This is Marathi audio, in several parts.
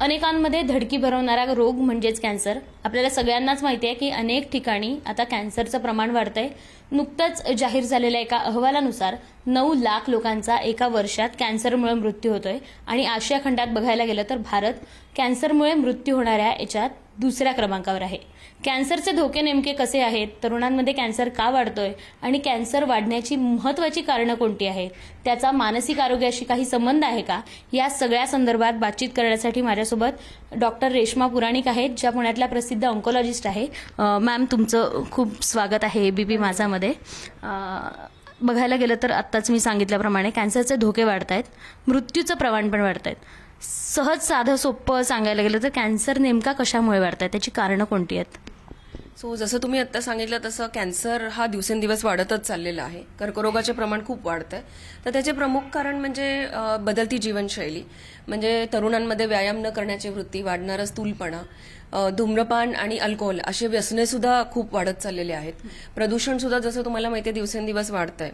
अनेकांमध्ये धडकी भरवणारा रोग म्हणजेच कॅन्सर. आपल्याला सगळ्यांनाच माहिती आहे की अनेक ठिकाणी आता कॅन्सरचं प्रमाण वाढतंय. नुकतंच जाहीर झालेल्या एका अहवालानुसार 9 लाख लोकांचा एका वर्षात कॅन्सरमुळे मृत्यू होतोय आणि आशिया खंडात बघायला गेलं तर भारत कॅन्सरमुळे मृत्यू होणाऱ्या याच्यात दुसऱ्या क्रमांकावर आहे. कॅन्सरचे धोके नेमके कसे आहेत, तरुणांमध्ये कॅन्सर का वाढतोय आणि कॅन्सर वाढण्याची महत्त्वाची कारणं कोणती आहेत, त्याचा मानसिक आरोग्याशी काही संबंध आहे का, या सगळ्या संदर्भात बातचीत करण्यासाठी माझ्यासोबत डॉक्टर रेश्मा पुराणिक आहेत, ज्या पुण्यातल्या प्रसिद्ध ऑन्कोलॉजिस्ट आहे. मॅम, तुमचं खूप स्वागत आहे एबीपी माझामध्ये. बघायला गेलं तर आत्ताच मी सांगितल्याप्रमाणे कॅन्सरचे धोके वाढत आहेत, मृत्यूचं प्रमाण पण वाढत आहेत. सहज साधं सोपं सांगायला गेलं तर कॅन्सर नेमका कशामुळे वाढत, त्याची कारणं कोणती आहेत? जसं तुम्ही आता सांगितलं तसं कॅन्सर हा दिवसेंदिवस वाढतच चाललेला आहे. कर्करोगाचे प्रमाण खूप वाढत आहे. तर त्याचे प्रमुख कारण म्हणजे बदलती जीवनशैली, म्हणजे तरुणांमध्ये व्यायाम न करण्याची वृत्ती, वाढणारा स्थूलपणा, धूम्रपान आणि अल्कोहोल असे व्यसने सुद्धा खूप वाढत चाललेले आहेत. प्रदूषण सुद्धा जसं तुम्हाला माहिती आहे दिवसेंदिवस वाढत आहे.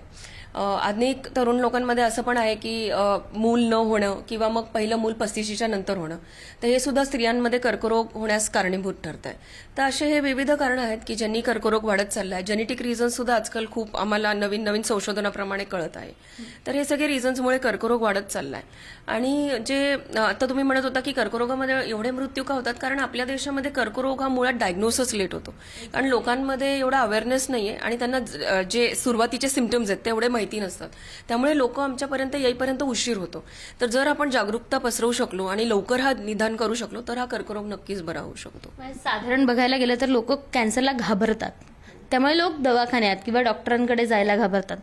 अनेक तरुण लोकांमध्ये असं पण आहे की मूल न होणं किंवा मग पहिलं मूल 35च्या नंतर होणं, तर हे सुद्धा स्त्रियांमध्ये कर्करोग होण्यास कारणीभूत ठरत आहे. तर असे हे विविध कारणं आहेत की ज्यांनी कर्करोग वाढत चालला आहे. जेनेटिक रिझन्स सुद्धा आजकाल खूप आम्हाला नवीन नवीन संशोधनाप्रमाणे कळत आहे. तर हे सगळे रिझन्समुळे कर्करोग वाढत चाललाय. आणि जे आता तुम्ही म्हणत होता की कर्करोगामध्ये एवढे मृत्यू का होतात, कारण आपल्या देशामध्ये कर्करोग हा मुळात डायग्नोसिस लेट होतो, कारण लोकांमध्ये एवढा अवेअरनेस नाहीये आणि त्यांना जे सुरुवातीचे सिम्पटम्स आहेत तेवढे माहिती नसतात. त्यामुळे लोक आमच्यापर्यंत येईपर्यंत उशीर होतो. तर जर आपण जागरूकता पसरवू शकलो आणि लवकर हा निदान करू शकलो तर हा कर्करोग नक्कीच बरा होऊ शकतो. साधारण बघायला गेलं तर लोक कॅन्सरला घाबरतात, त्यामुळे लोक दवाखान्यात किंवा डॉक्टरांकडे जायला घाबरतात.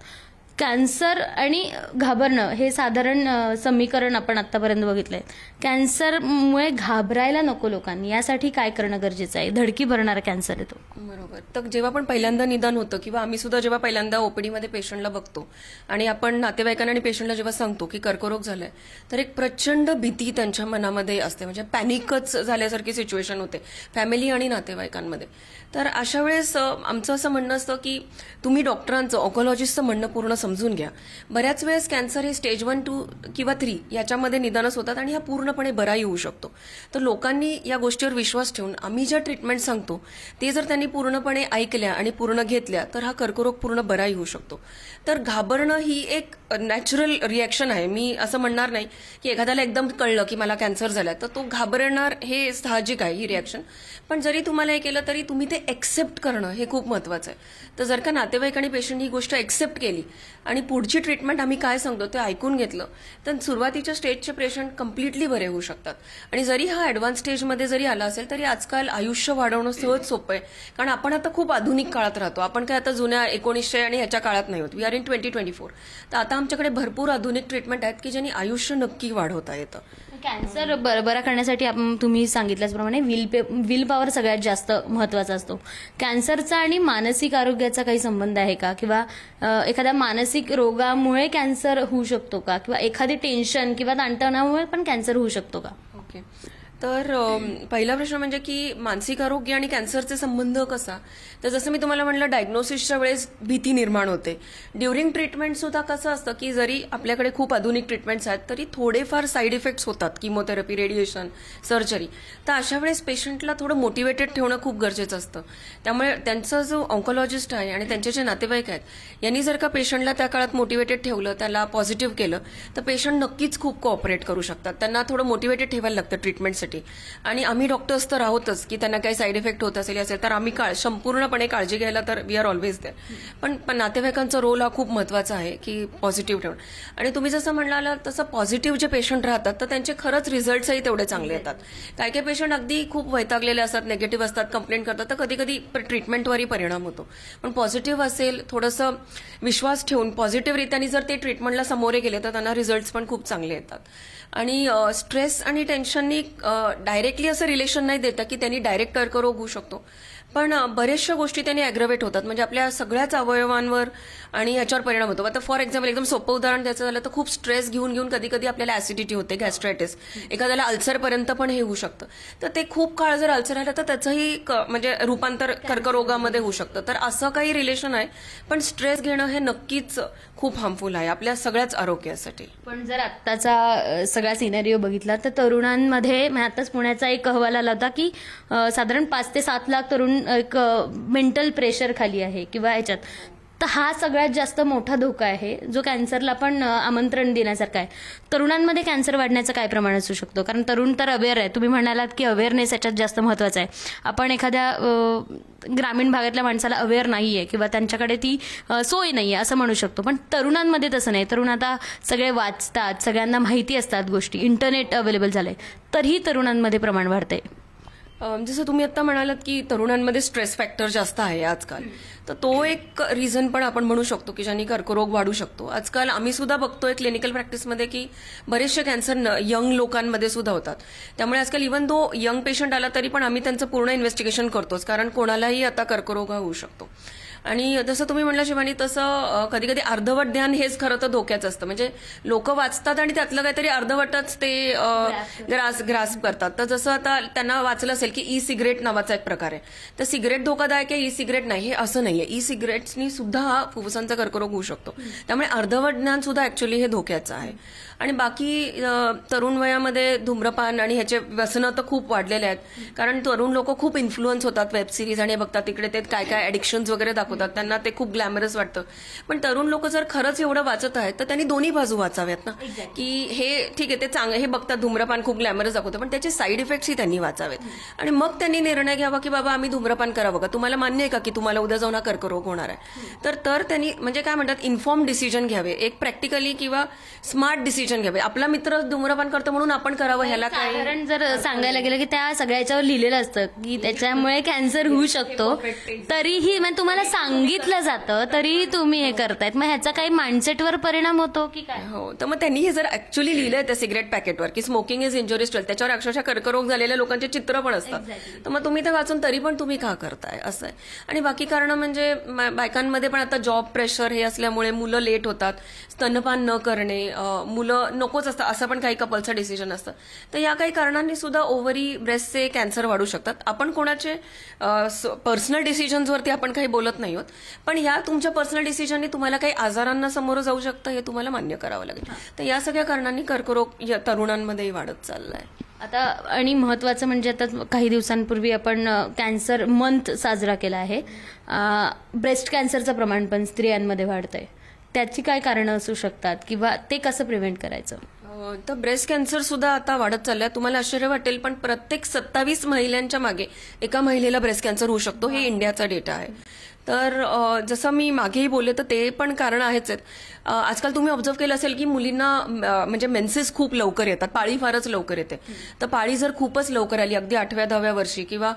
कॅन्सर आणि घाबरणं हे साधारण समीकरण आपण आतापर्यंत बघितलंय. कॅन्सरमुळे घाबरायला नको लोकांनी, यासाठी काय करणं गरजेचं आहे? धडकी भरणारा कॅन्सर येतो. बरोबर. तर जेव्हा पण पहिल्यांदा निदान होतं किंवा आम्ही सुद्धा जेव्हा पहिल्यांदा ओपीडीमध्ये पेशंटला बघतो आणि आपण नातेवाईकांना आणि पेशंटला जेव्हा सांगतो की कर्करोग झालाय, तर एक प्रचंड भीती त्यांच्या मनामध्ये असते, म्हणजे पॅनिकच झाल्यासारखी सिच्युएशन होते फॅमिली आणि नातेवाईकांमध्ये. तर अशा वेळेस आमचं असं म्हणणं असतं की तुम्ही डॉक्टरांचं, ऑन्कोलॉजिस्टचं म्हणणं पूर्ण समजून घ्या. बऱ्याच वेळेस कॅन्सर हे स्टेज 1, 2 किंवा 3 याच्यामध्ये निदानच होतात आणि हा पूर्णपणे बराही होऊ शकतो. तर लोकांनी या गोष्टीवर विश्वास ठेवून आम्ही ज्या ट्रीटमेंट सांगतो ते जर त्यांनी पूर्णपणे ऐकल्या आणि पूर्ण घेतल्या तर हा कर्करोग पूर्ण बराही होऊ शकतो. तर घाबरणं ही एक नॅचरल रिॲक्शन आहे. मी असं म्हणणार नाही की एखाद्याला एकदम कळलं की मला कॅन्सर झालाय तर तो घाबरणार, हे साहजिक आहे ही रिॲक्शन. पण जरी तुम्हाला हे केलं तरी तुम्ही ते एक्सेप्ट करणं हे खूप महत्वाचं आहे. तर जर का नातेवाईक आणि पेशंट ही गोष्ट एक्सेप्ट केली आणि पुढची ट्रीटमेंट आम्ही काय सांगतो ते ऐकून घेतलं तर सुरुवातीच्या स्टेजचे पेशंट कम्प्लिटली बरे होऊ शकतात. आणि जरी हा ॲडव्हान्स स्टेजमध्ये जरी आला असेल तरी आजकाल आयुष्य वाढवणं सहज सोपं आहे, कारण आपण आता खूप आधुनिक काळात राहतो. आपण काय आता जुन्या 1900 आणि ह्याच्या काळात नाही होत. We are in 2024. तर आता आमच्याकडे भरपूर आधुनिक ट्रीटमेंट आहेत की ज्यांनी आयुष्य नक्की वाढवता येतं. कॅन्सर बरा करण्यासाठी तुम्ही सांगितल्याप्रमाणे विल पॉवर सगळ्यात जास्त महत्वाचा असतो. कॅन्सरचा आणि मानसिक आरोग्याचा काही संबंध आहे का, किंवा एखाद्या मानसिक रोगामुळे कॅन्सर होऊ शकतो का, किंवा एखादी टेन्शन किंवा ताणतणावामुळे पण कॅन्सर होऊ शकतो का? ओके. तर पहिला प्रश्न म्हणजे की मानसिक आरोग्य आणि कॅन्सरचे संबंध कसा. तर जसं मी तुम्हाला म्हणलं, डायग्नोसिसच्या वेळेस भीती निर्माण होते. ड्युरिंग ट्रीटमेंट सुद्धा कसं असतं की जरी आपल्याकडे खूप आधुनिक ट्रीटमेंट्स आहेत तरी थोडेफार साईड इफेक्ट्स होतात, किमोथेरपी, रेडिएशन, सर्जरी. तर अशा वेळेस पेशंटला थोडं मोटिवेटेड ठेवणं खूप गरजेचं असतं. त्यामुळे त्यांचा जो ऑन्कोलॉजिस्ट आहे आणि त्यांचे जे नातेवाईक आहेत यांनी जर का पेशंटला त्या काळात मोटिवेटेड ठेवलं, त्याला पॉझिटिव्ह केलं, तर पेशंट नक्कीच खूप कोऑपरेट करू शकतात. त्यांना थोडं मोटिवेटेड ठेवायला लागतं ट्रीटमेंटसाठी. आणि आम्ही डॉक्टर्स तर आहोतच की त्यांना काही साईड इफेक्ट होत असेल तर आम्ही संपूर्णपणे काळजी घ्यायला तर वी आर ऑलवेज देअर. पण नातेवाईकांचा रोल हा खूप महत्वाचा आहे की पॉझिटिव्ह ठेवणं. आणि तुम्ही जसं म्हणाला तसं पॉझिटिव्ह जे पेशंट राहतात तर त्यांचे खरंच रिझल्ट्सही तेवढे चांगले येतात. काही काही पेशंट अगदी खूप वैतागलेले असतात, निगेटिव्ह असतात, कंप्लेंट करतात, तर कधी कधी ट्रीटमेंटवरही परिणाम होतो. पण पॉझिटिव्ह असेल, थोडंसं विश्वास ठेवून पॉझिटिव्हरित्याने जर ते ट्रीटमेंटला सामोरे गेले तर त्यांना रिझल्ट्स पण खूप चांगले येतात. आणि स्ट्रेस आणि टेन्शननी डायरेक्टली असं रिलेशन नाही देतं की त्यांनी डायरेक्ट कर्करोग होऊ शकतो. पण बऱ्याचशा गोष्टी त्यांनी अॅग्रवेट होतात, म्हणजे आपल्या सगळ्याच अवयवांवर आणि याच्यावर परिणाम होतो. आता फॉर एक्झाम्पल एकदम सोपं उदाहरण द्यायचं झालं तर खूप स्ट्रेस घेऊन कधी कधी आपल्याला ऍसिडिटी होते, गॅस्ट्रायटिस, एखाद्याला अल्सरपर्यंत पण हे होऊ शकतं. तर ते खूप काळ जर अल्सर राहिलं तर त्याचंही म्हणजे रूपांतर कर्करोगामध्ये होऊ शकतं. तर असं काही रिलेशन आहे, पण स्ट्रेस घेणं हे नक्कीच खूप हार्मफुल आहे आपल्या सगळ्याच आरोग्यासाठी. पण जर आत्ताचा सगळा सिनेरिओ बघितला तर तरुणांमध्ये आताच पुण्याचा एक अहवाल आला होता की साधारण 5 ते 7 लाख तरुण एक मेंटल प्रेशर खाली आहे किंवा ह्याच्यात. तर हा सगळ्यात जास्त मोठा धोका आहे जो कॅन्सरला पण आमंत्रण देण्यासारखा आहे. तरुणांमध्ये कॅन्सर वाढण्याचं काय प्रमाण असू शकतो? कारण तरुण तर अवेअर आहे, तुम्ही म्हणालात की अवेअरनेस याच्यात जास्त महत्वाचा आहे. आपण एखाद्या ग्रामीण भागातल्या माणसाला अवेअर नाहीये किंवा त्यांच्याकडे ती सोय नाहीये असं म्हणू शकतो, पण तरुणांमध्ये तसं नाही. तरुण आता सगळे वाचतात, सगळ्यांना माहिती असतात गोष्टी, इंटरनेट अवेलेबल झालंय, तरीही तरुणांमध्ये प्रमाण वाढतंय. जसं तुम्ही आता म्हणालात की तरुणांमध्ये स्ट्रेस फॅक्टर जास्त आहे आजकाल, तर तो एक रिझन पण आपण म्हणू शकतो की ज्यांनी कर्करोग वाढू शकतो. आजकाल आम्ही सुद्धा बघतोय क्लिनिकल प्रॅक्टिसमध्ये की बरेचसे कॅन्सर यंग लोकांमध्ये सुद्धा होतात. त्यामुळे आजकाल इव्हन दो यंग पेशंट आला तरी पण आम्ही त्यांचं पूर्ण इन्व्हेस्टिगेशन करतोच, कारण कोणालाही आता कर्करोग हा होऊ शकतो. आणि जसं तुम्ही म्हणला शिवानी, तसं कधी कधी अर्धवट ध्यान हेच खरं तर धोक्याचं असतं. म्हणजे लोक वाचतात आणि त्यातलं काहीतरी अर्धवटच ते ग्रास करतात. तर जसं आता त्यांना वाचलं असेल की ई सिगरेट नावाचा एक प्रकार आहे, तर सिगरेट धोकादायक आहे, ई सिगरेट नाही, हे असं नाहीये. ई सिगरेट्सनी सुद्धा हा फुफ्फुसांचा कर्करोग होऊ शकतो. त्यामुळे अर्धवट ज्ञान सुद्धा ऍक्च्युअली हे धोक्याचं आहे. आणि बाकी तरुण वयामध्ये धूम्रपान आणि ह्याचे व्यसनं तर खूप वाढलेले आहेत, कारण तरुण लोक खूप इन्फ्लुअन्स होतात वेब सिरीज आणि बघतात, तिकडे ते काय काय ऍडिक्शन्स वगैरे दाखवतात, त्यांना ते खूप ग्लॅमरस वाटतं. पण तरुण लोक जर खरंच एवढं वाचत आहेत तर त्यांनी दोन्ही बाजू वाचाव्यात ना, की हे ठीक आहे, ते चांगलं, हे बघतात धूम्रपान खूप ग्लॅमरस दाखवतं, पण त्याचे साईड इफेक्ट्सही त्यांनी वाचावेत. आणि मग त्यांनी निर्णय घ्यावा की बाबा आम्ही धूम्रपान करावं का, तुम्हाला मान्य आहे का की तुम्हाला उद्या जाऊन हा कर्करोग होणार आहे. तर त्यांनी म्हणजे काय म्हणतात, इन्फॉर्म डिसिजन घ्यावे, एक प्रॅक्टिकली किंवा स्मार्ट डिसिजन घ्यावे. आपला मित्र धूम्रपान करतो म्हणून आपण करावं ह्याला काय. कारण जर सांगायला गेलं की त्या सगळ्याच्यावर लिहिलेलं असतं की त्याच्यामुळे कॅन्सर होऊ शकतो, तरीही म्हणजे तुम्हाला सांगितलं जातं तरीही तुम्ही हे करतायत, मग ह्याचा काही माइंडसेटवर परिणाम होतो की काय? हो, तर मग त्यांनी हे जर ऍक्च्युअली लिहिलंय त्या सिगरेट पॅकेटवर की smoking is injurious to health, त्याच्यावर अक्षरशः कर्करोग झालेल्या लोकांचे चित्र पण असतात, तर मग तुम्ही ते वाचून तरी पण तुम्ही का करताय असं आहे. आणि बाकी कारण म्हणजे बायकांमध्ये पण आता जॉब प्रेशर हे असल्यामुळे मुलं लेट होतात, स्तनपान न करणे, मुलं नकोच असतं असं पण काही कपलचं डिसिजन असतं. तर या काही कारणांनी सुद्धा ओव्हरी ब्रेस्टचे कॅन्सर वाढू शकतात. आपण कोणाचे पर्सनल डिसिजन्सवरती आपण काही बोलत नाही आहोत, पण या तुमच्या पर्सनल डिसिजननी तुम्हाला काही आजारांना समोर जाऊ शकतं हे तुम्हाला मान्य करावं लागेल. तर या सगळ्या कारणांनी कर्करोग तरुणांमध्येही वाढत चाललाय. आता आणि महत्वाचं म्हणजे आता काही दिवसांपूर्वी आपण कॅन्सर मंथ साजरा केला आहे. ब्रेस्ट कॅन्सरचं प्रमाण पण स्त्रियांमध्ये वाढतंय, त्याची काय कारणं असू शकतात किंवा ते कसं प्रिव्हेंट करायचं? तर ब्रेस्ट कॅन्सर सुद्धा आता वाढत चाललंय. तुम्हाला आश्चर्य वाटेल पण प्रत्येक 27 महिलांच्या मागे एका महिलेला ब्रेस्ट कॅन्सर होऊ शकतो, हे इंडियाचा डेटा आहे. तर जसं मी मागेही बोलले तर ते पण कारण आहेच आहेत. आजकाल तुम्ही ऑब्झर्व केलं असेल की मुलींना म्हणजे मेन्सेस खूप लवकर येतात, पाळी फारच लवकर येते. तर पाळी जर खूपच लवकर आली, अगदी 8व्या-10व्या वर्षी, किंवा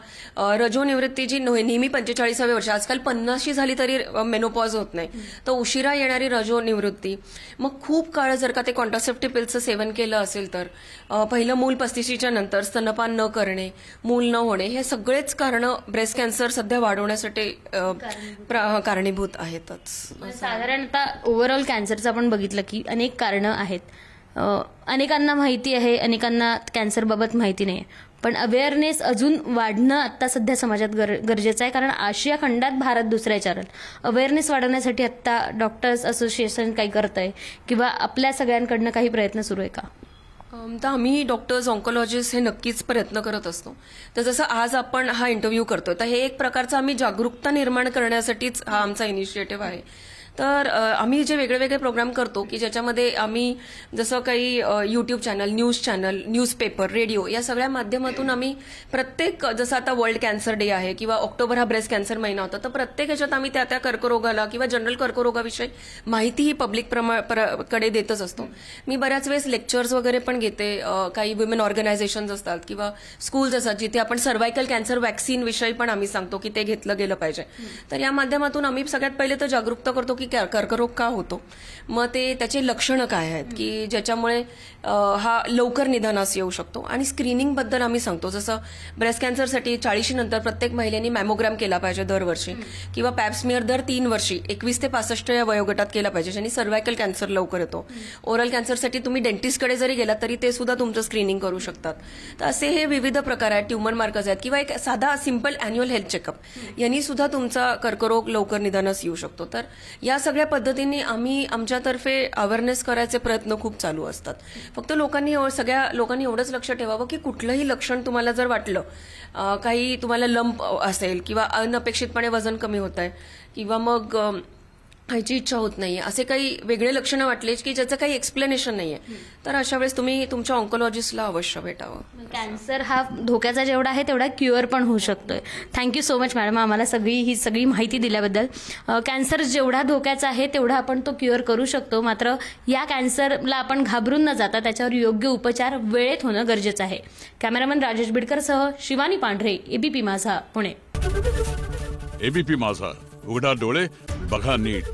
रजोनिवृत्ती जी नेहमी 45व्या वर्षी, आजकाल 50शी झाली तरी मेनोपॉज होत नाही, तर उशिरा येणारी रजोनिवृत्ती, मग खूप काळ जर का ते कॉन्ट्रासेप्टिव्ह पिल्सचं सेवन केलं असेल तर, पहिलं मूल 35च्या नंतर, स्तनपान न करणे, मूल न होणे, हे सगळेच कारण ब्रेस्ट कॅन्सर सध्या वाढवण्यासाठी कारणीभूत आहेतच. साधारणतः ओव्हरऑल कॅन्सरचं आपण बघितलं की अनेक कारणं आहेत. अनेकांना माहिती आहे, अनेकांना कॅन्सरबाबत माहिती नाही, पण अवेअरनेस अजून वाढणं आता सध्या समाजात गरजेचं आहे. कारण आशिया खंडात भारत दुसऱ्या याच्यावर अवेअरनेस वाढवण्यासाठी आता डॉक्टर्स असोसिएशन काही करत आहे किंवा आपल्या सगळ्यांकडनं काही प्रयत्न सुरू आहे का? तर आम्ही डॉक्टर्स, ऑन्कोलॉजिस्ट हे नक्कीच प्रयत्न करत असतो. तर जसं आज आपण हा इंटरव्ह्यू करतोय, तर हे एक प्रकारचं आम्ही जागरूकता निर्माण करण्यासाठीच हा आमचा इनिशिएटिव्ह आहे. तर आम्ही जे वेगळे वेगळे प्रोग्राम करतो की ज्याच्यामध्ये आम्ही जसं काही युट्यूब चॅनल, न्यूजपेपर, रेडिओ, या सगळ्या माध्यमातून आम्ही प्रत्येक, जसं आता वर्ल्ड कॅन्सर डे आहे किंवा ऑक्टोबर हा ब्रेस्ट कॅन्सर महिना होता, तर प्रत्येक ह्याच्यात आम्ही त्या कर्करोगाला किंवा जनरल कर्करोगाविषयी माहिती ही पब्लिक कडे देतच असतो. मी बऱ्याच वेळेस लेक्चर्स वगैरे पण घेते, काही वुमेन ऑर्गनायझेशन्स असतात किंवा स्कूल्स असतात जिथे आपण सर्वायकल कॅन्सर व्हॅक्सिन विषयी पण आम्ही सांगतो की ते घेतलं गेलं पाहिजे. तर या माध्यमातून आम्ही सगळ्यात पहिले तर जागरूकता करतो की कर्करोग का होतो, मग ते त्याचे लक्षणं काय आहेत की ज्याच्यामुळे हा लवकर निदानास येऊ शकतो. आणि स्क्रीनिंगबद्दल आम्ही सांगतो, जसं ब्रेस्ट कॅन्सरसाठी 40 नंतर प्रत्येक महिलेने मॅमोग्राम केला पाहिजे दरवर्षी, किंवा पॅप्समिअर दर 3 वर्षी 21 ते 65 या वयोगटात केला पाहिजे, ज्याने सर्व्हायकल कॅन्सर लवकर येतो. ओरल कॅन्सरसाठी तुम्ही डेंटिस्टकडे जरी गेलात तरी ते सुद्धा तुमचं स्क्रीनिंग करू शकतात. तर असे हे विविध प्रकार आहेत, ट्युमर मार्कर्स आहेत, किंवा एक साधा सिंपल अॅन्युअल हेल्थ चेकअप यांनी सुद्धा तुमचा कर्करोग लवकर निदानास येऊ शकतो. तर या सगळ्या पद्धतींनी आम्ही आमच्यातर्फे अवेअरनेस करायचे प्रयत्न खूप चालू असतात. फक्त सगळ्या लोकांनी एवढंच लक्ष ठेवावं की कुठलंही लक्षण तुम्हाला जर वाटलं, काही तुम्हाला लंप असेल किंवा अनपेक्षितपणे वजन कमी होत आहे किंवा मग खायची इच्छा होत नाहीये, असे काही वेगळे लक्षणं वाटले की ज्याचं काही एक्सप्लेनेशन नाहीये, तर अशा वेळेस तुम्ही तुमच्या ऑन्कोलॉजिस्टला अवश्य भेटावं. कॅन्सर हा धोक्याचा जेवढा आहे तेवढा क्युअर पण होऊ शकतोय. थँक्यू सो मच मॅडम, आम्हाला ही सगळी माहिती दिल्याबद्दल. कॅन्सर जेवढा धोक्याचा आहे तेवढा आपण तो क्युअर करू शकतो, मात्र या कॅन्सरला आपण घाबरून न जाता त्याच्यावर योग्य उपचार वेळेत होणं गरजेचं आहे. कॅमेरामन राजेश बिडकरसह शिवानी पांढरे, एबीपी माझा, पुणे. एबीपी माझा, उघडा डोळे बघा नीट.